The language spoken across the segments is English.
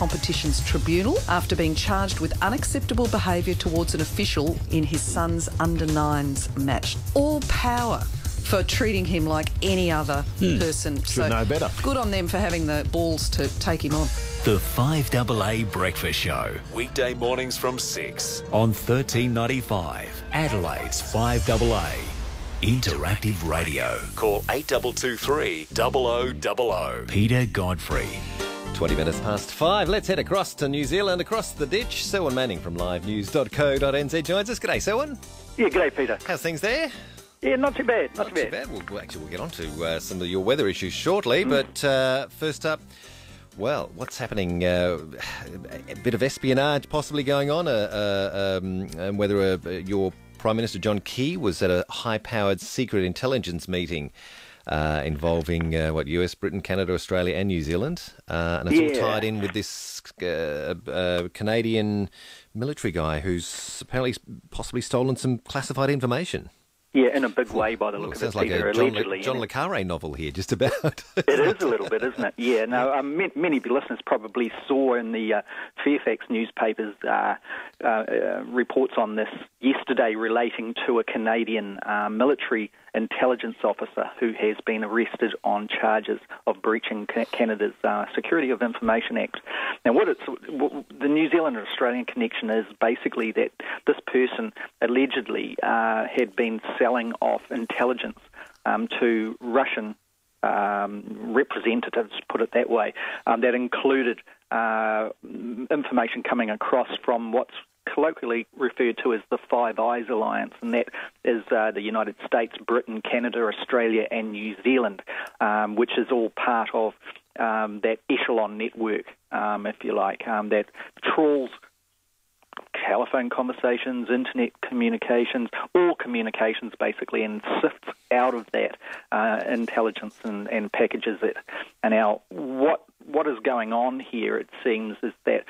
Competitions Tribunal after being charged with unacceptable behaviour towards an official in his son's under-9s match. All power for treating him like any other person. Should know better. Good on them for having the balls to take him on. The 5AA Breakfast Show. Weekday mornings from 6 on 1395. Adelaide's 5AA. Interactive radio. Call 8223 0000. Peter Godfrey. 20 minutes past 5. Let's head across to New Zealand, across the ditch. Selwyn Manning from livenews.co.nz joins us. G'day, Selwyn. Yeah, g'day, Peter. How's things there? Yeah, not too bad. Not too bad. We'll get on to some of your weather issues shortly, but first up, well, what's happening? A bit of espionage possibly going on, and whether your Prime Minister John Key was at a high-powered secret intelligence meeting involving US, Britain, Canada, Australia and New Zealand, and it's all tied in with this Canadian military guy who's apparently possibly stolen some classified information. Yeah, in a big way by the look of it, Peter. Peter, Sounds like a allegedly. John le Carre novel here, just about. It is a little bit, isn't it? Yeah. No, many of your listeners probably saw in the Fairfax newspapers reports on this yesterday relating to a Canadian military intelligence officer who has been arrested on charges of breaching Canada's Security of Information Act. Now, the New Zealand and Australian connection is basically that this person allegedly had been selling off intelligence to Russian representatives, put it that way, that included information coming across from what's colloquially referred to as the Five Eyes Alliance, and that is the United States, Britain, Canada, Australia and New Zealand, which is all part of that echelon network, if you like, that trawls telephone conversations, internet communications, all communications basically, and sifts out of that intelligence and packages it. And now what is going on here, it seems, is that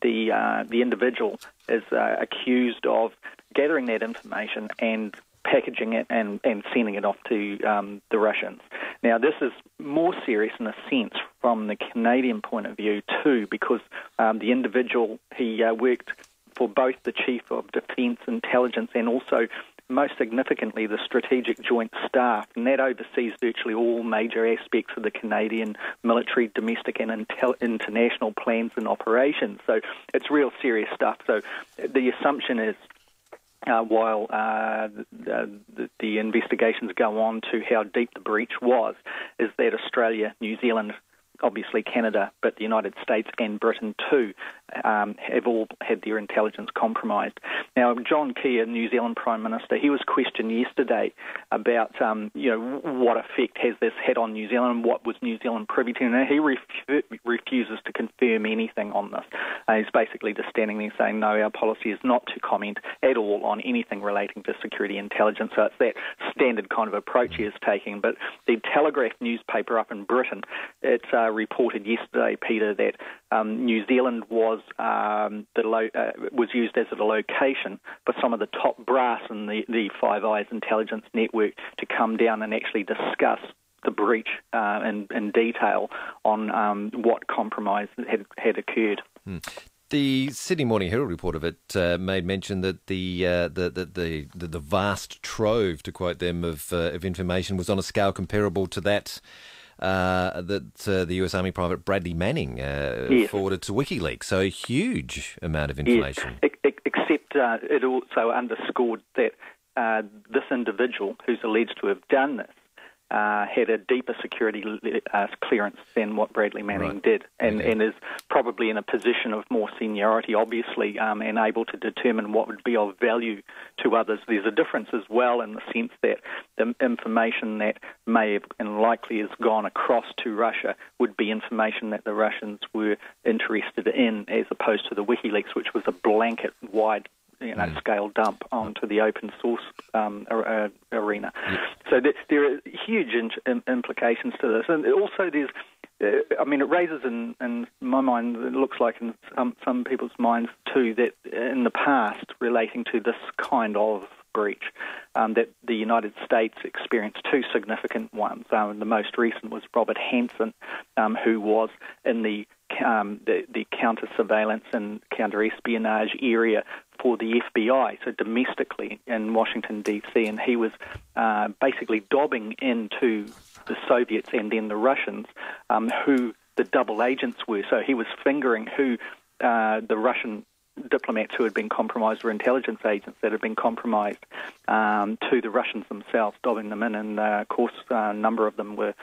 the individual is accused of gathering that information and packaging it and sending it off to the Russians. Now, this is more serious in a sense from the Canadian point of view too, because the individual, he worked for both the Chief of Defence Intelligence and also, most significantly, the Strategic Joint Staff, and that oversees virtually all major aspects of the Canadian military, domestic and international plans and operations. So it's real serious stuff. So the assumption is, while the investigations go on to how deep the breach was, is that Australia, New Zealand, obviously Canada, but the United States and Britain too, have all had their intelligence compromised. Now, John Key, New Zealand Prime Minister, he was questioned yesterday about, what effect has this had on New Zealand and what was New Zealand privy to. Now, he refuses to confirm anything on this. He's basically just standing there saying, no, our policy is not to comment at all on anything relating to security intelligence. So it's that standard kind of approach he is taking. But the Telegraph newspaper up in Britain, it reported yesterday, Peter, that New Zealand was used as a location for some of the top brass in the Five Eyes intelligence network to come down and actually discuss the breach in detail on what compromise had occurred. The Sydney Morning Herald report of it made mention that the vast trove, to quote them, of information was on a scale comparable to that the US Army Private Bradley Manning forwarded to WikiLeaks. So a huge amount of information. Yes. Except it also underscored that this individual, who's alleged to have done this, had a deeper security clearance than what Bradley Manning did, and is probably in a position of more seniority, obviously, and able to determine what would be of value to others. There's a difference as well in the sense that the information that may have and likely has gone across to Russia would be information that the Russians were interested in, as opposed to the WikiLeaks, which was a blanket wide scale dump onto the open source arena. So there are huge implications to this. And also there's, it raises in my mind, it looks like in some people's minds too, that in the past relating to this kind of breach, that the United States experienced two significant ones. The most recent was Robert Hansen, who was in the the counter-surveillance and counter-espionage area for the FBI, so domestically in Washington, D.C., and he was basically dobbing into the Soviets and then the Russians who the double agents were. So he was fingering who the Russian diplomats who had been compromised or intelligence agents that had been compromised to the Russians themselves, dobbing them in. And, of course, a number of them were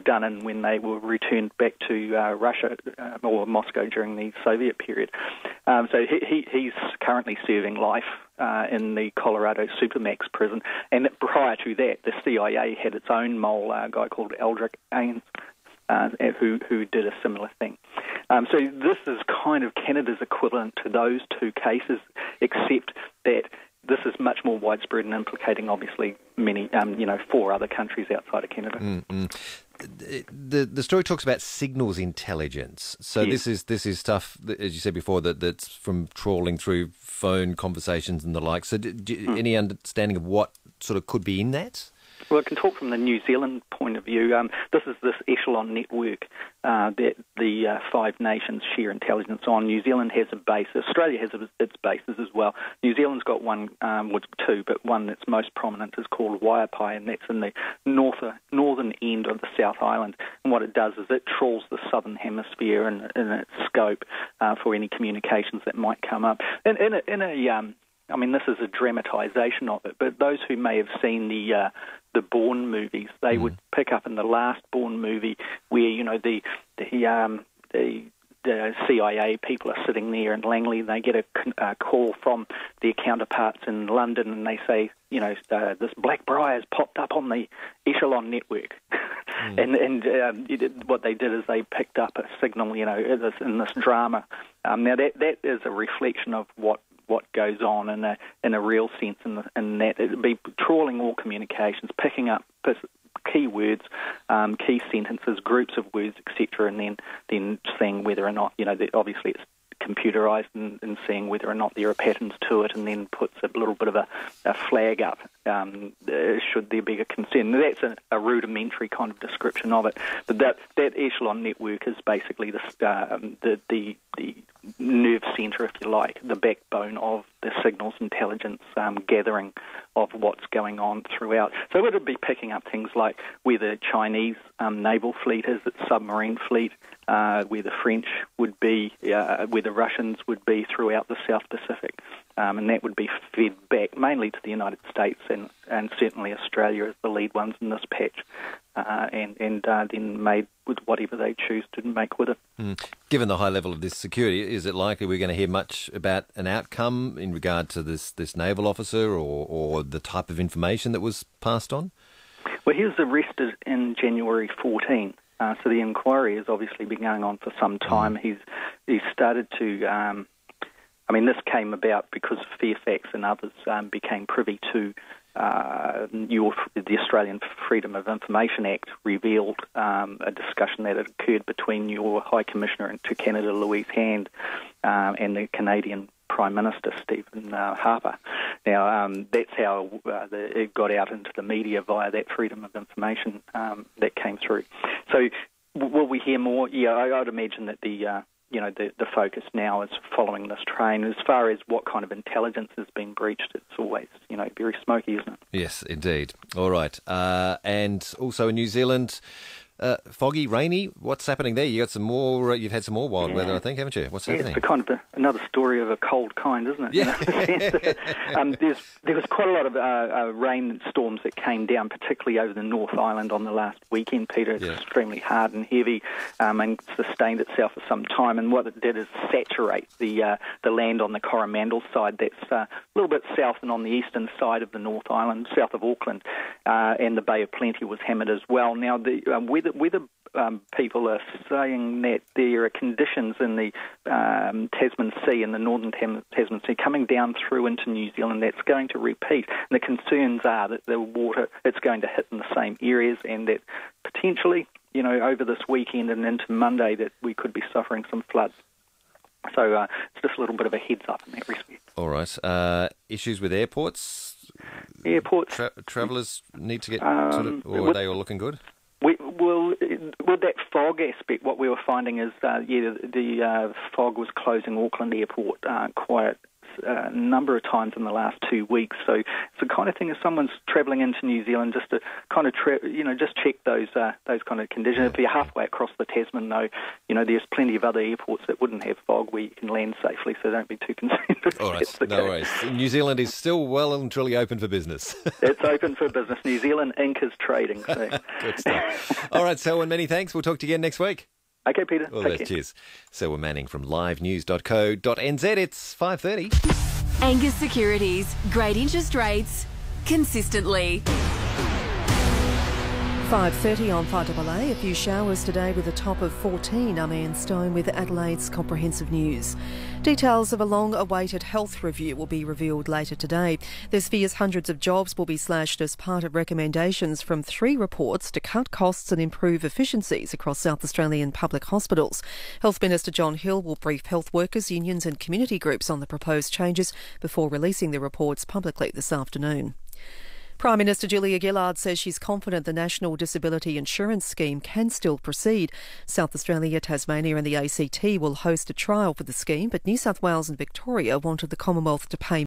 done in when they were returned back to Russia or Moscow during the Soviet period. So he's currently serving life in the Colorado Supermax prison. And prior to that, the CIA had its own mole, a guy called Eldrick Ains, who did a similar thing. So this is kind of Canada's equivalent to those two cases, except that this is much more widespread and implicating, obviously, many, 4 other countries outside of Canada. Mm-hmm. The story talks about signals intelligence. So yes. This is stuff, as you said before, that's from trawling through phone conversations and the like. So any understanding of what sort of could be in that? Well, I can talk from the New Zealand point of view. This is this echelon network that the 5 nations share intelligence on. New Zealand has a base. Australia has its bases as well. New Zealand's got one, with 2, but one that's most prominent is called Waiapai, and that's in the northern end of the South Island. And what it does is it trawls the southern hemisphere in its scope for any communications that might come up. This is a dramatisation of it, but those who may have seen the Bourne movies, they would pick up in the last Bourne movie where, the CIA people are sitting there in Langley, and they get a call from their counterparts in London, and they say, this Black Briar's popped up on the echelon network. And what they did is they picked up a signal, in this drama. Now that is a reflection of what goes on in a real sense, in that it would be trawling all communications, picking up key words, key sentences, groups of words, etc., and then seeing whether or not, obviously it's computerized and seeing whether or not there are patterns to it, and then puts a little bit of a flag up should there be a concern. That's a rudimentary kind of description of it. But that echelon network is basically the nerve centre, if you like, the backbone of the signals intelligence gathering of what's going on throughout. So it would be picking up things like where the Chinese naval fleet is, its submarine fleet, where the French would be, where the Russians would be throughout the South Pacific. And that would be fed back mainly to the United States and certainly Australia as the lead ones in this patch, and then made with whatever they choose to make with it. Given the high level of this security, is it likely we're going to hear much about an outcome in regard to this naval officer or the type of information that was passed on? Well, he was arrested in January 14. So the inquiry has obviously been going on for some time. He's started to... this came about because Fairfax and others became privy to the Australian Freedom of Information Act revealed a discussion that had occurred between your High Commissioner to Canada, Louise Hand, and the Canadian Prime Minister, Stephen Harper. Now, that's how it got out into the media via that freedom of information that came through. So will we hear more? Yeah, I'd imagine that the focus now is following this train. As far as what kind of intelligence has been breached, it's always, very smoky, isn't it? Yes, indeed. All right. And also in New Zealand, foggy, rainy. What's happening there? You've had some more wild weather, I think, haven't you? What's happening? It's kind of another story of a cold kind, isn't it? Yeah. There was quite a lot of rain storms that came down, particularly over the North Island on the last weekend, Peter. It's extremely hard and heavy and sustained itself for some time. And what it did is saturate the land on the Coromandle side. That's a little bit south and on the eastern side of the North Island, south of Auckland, and the Bay of Plenty was hammered as well. Now, the weather people are saying that there are conditions in the Tasman Sea and the northern Tasman Sea coming down through into New Zealand that's going to repeat. And the concerns are that the water, it's going to hit in the same areas, and that potentially, over this weekend and into Monday, that we could be suffering some floods. So it's just a little bit of a heads up in that respect. All right. Issues with airports? Travellers need to get or are they all looking good? with that fog aspect, what we were finding is, the fog was closing Auckland Airport quite a number of times in the last 2 weeks. So it's the kind of thing, if someone's travelling into New Zealand, just to kind of just check those kind of conditions. If you're halfway across the Tasman, though, there's plenty of other airports that wouldn't have fog where you can land safely. So don't be too concerned. All right, no worries. New Zealand is still well and truly open for business. It's open for business. New Zealand Inc. is trading. So. Good stuff. All right, Selwyn, many thanks. We'll talk to you again next week. Okay, Peter. All the best. Cheers. Selwyn Manning from livenews.co.nz. It's 5:30. Angus Securities. Great interest rates. Consistently. 5:30 on 5AA. A few showers today with a top of 14. I'm Ann Stone with Adelaide's comprehensive news. Details of a long-awaited health review will be revealed later today. There's fears hundreds of jobs will be slashed as part of recommendations from 3 reports to cut costs and improve efficiencies across South Australian public hospitals. Health Minister John Hill will brief health workers, unions and community groups on the proposed changes before releasing the reports publicly this afternoon. Prime Minister Julia Gillard says she's confident the National Disability Insurance Scheme can still proceed. South Australia, Tasmania and the ACT will host a trial for the scheme, but New South Wales and Victoria wanted the Commonwealth to pay